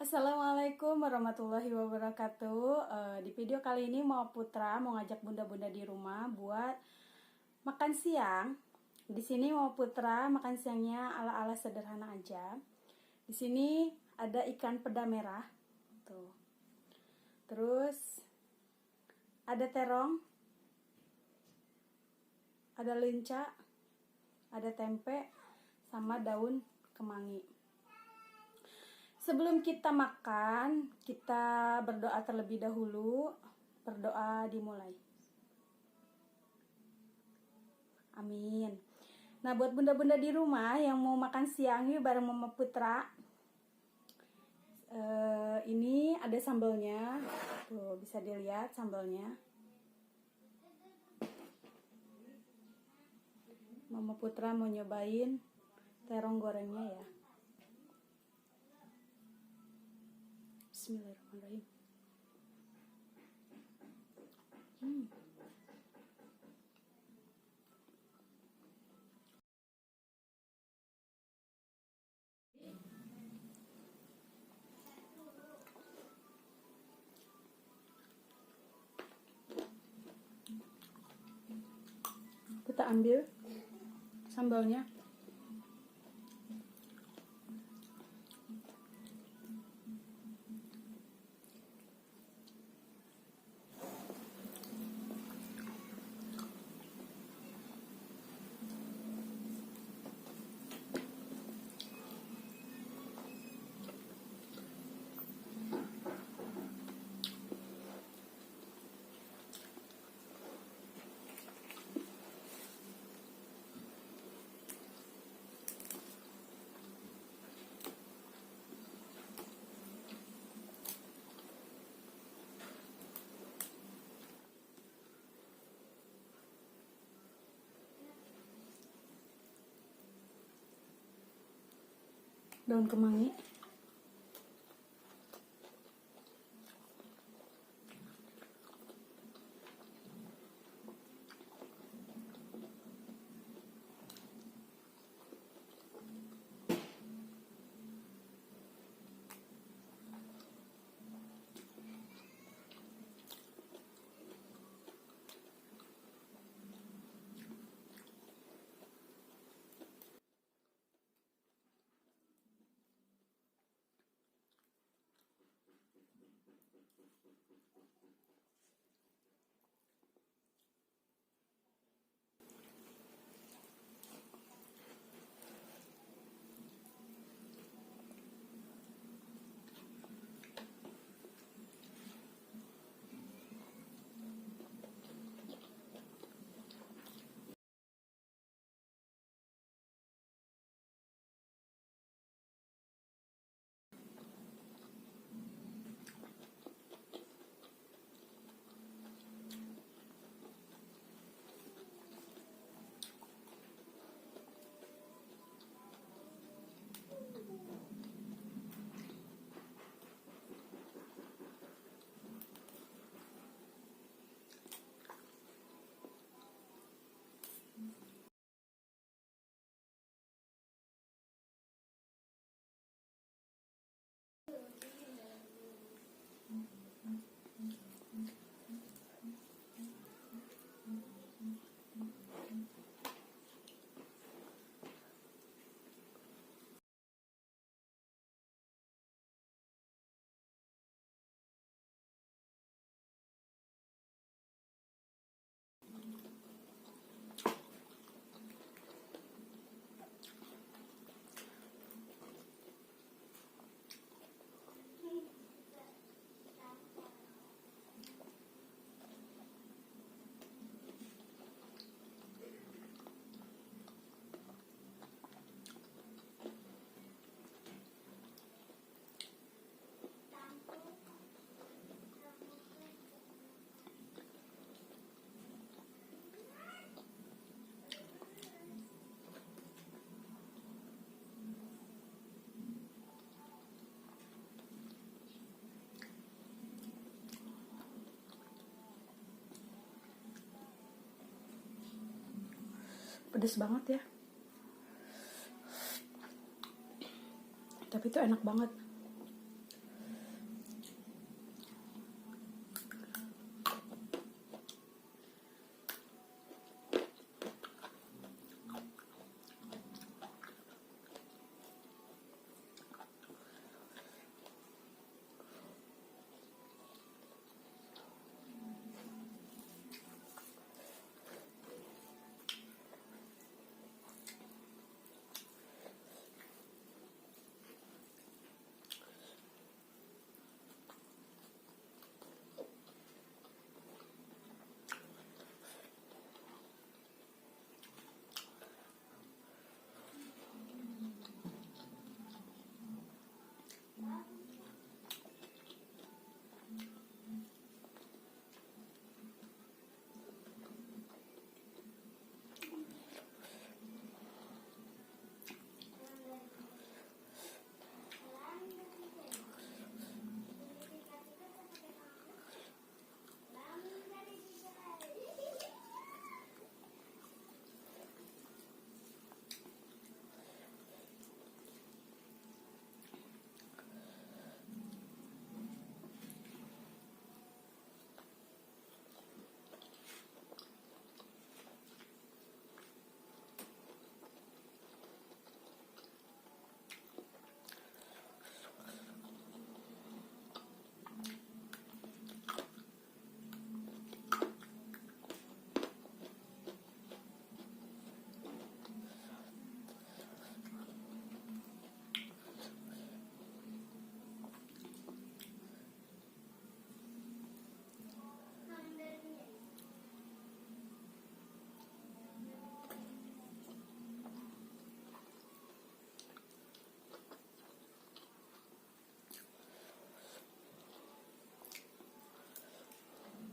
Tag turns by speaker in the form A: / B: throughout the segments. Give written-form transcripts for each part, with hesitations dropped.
A: Assalamualaikum warahmatullahi wabarakatuh. Di video kali ini Putra mau ngajak bunda-bunda di rumah buat makan siang. Di sini Putra makan siangnya ala-ala sederhana aja. Di sini ada ikan peda merah, tuh. Terus ada terong, ada lenca, ada tempe, sama daun kemangi. Sebelum kita makan, kita berdoa terlebih dahulu. Berdoa dimulai. Amin. Nah, buat bunda-bunda di rumah yang mau makan siang yuk bareng Mama Putra. Ini ada sambalnya. Tuh, bisa dilihat sambalnya. Mama Putra mau nyobain terong gorengnya ya. Bismillahirrahmanirrahim. Kita ambil sambalnya. Daun kemangi. Pedes banget ya, tapi itu enak banget.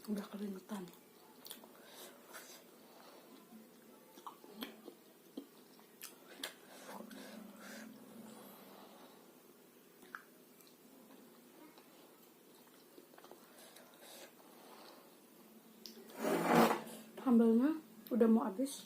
A: Udah keringetan. Sambalnya udah mau habis.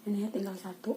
A: Ini tinggal satu.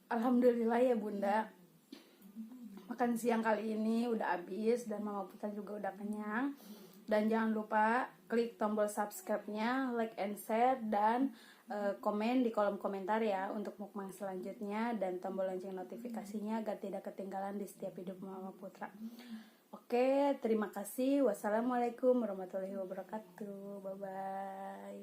A: Alhamdulillah ya Bunda, makan siang kali ini udah habis dan Mama Putra juga udah kenyang. Dan jangan lupa klik tombol subscribe-nya, like and share, dan komen di kolom komentar ya untuk mukbang selanjutnya, dan tombol lonceng notifikasinya agar tidak ketinggalan di setiap hidup Mama Putra. Oke, terima kasih. Wassalamualaikum warahmatullahi wabarakatuh. Bye bye.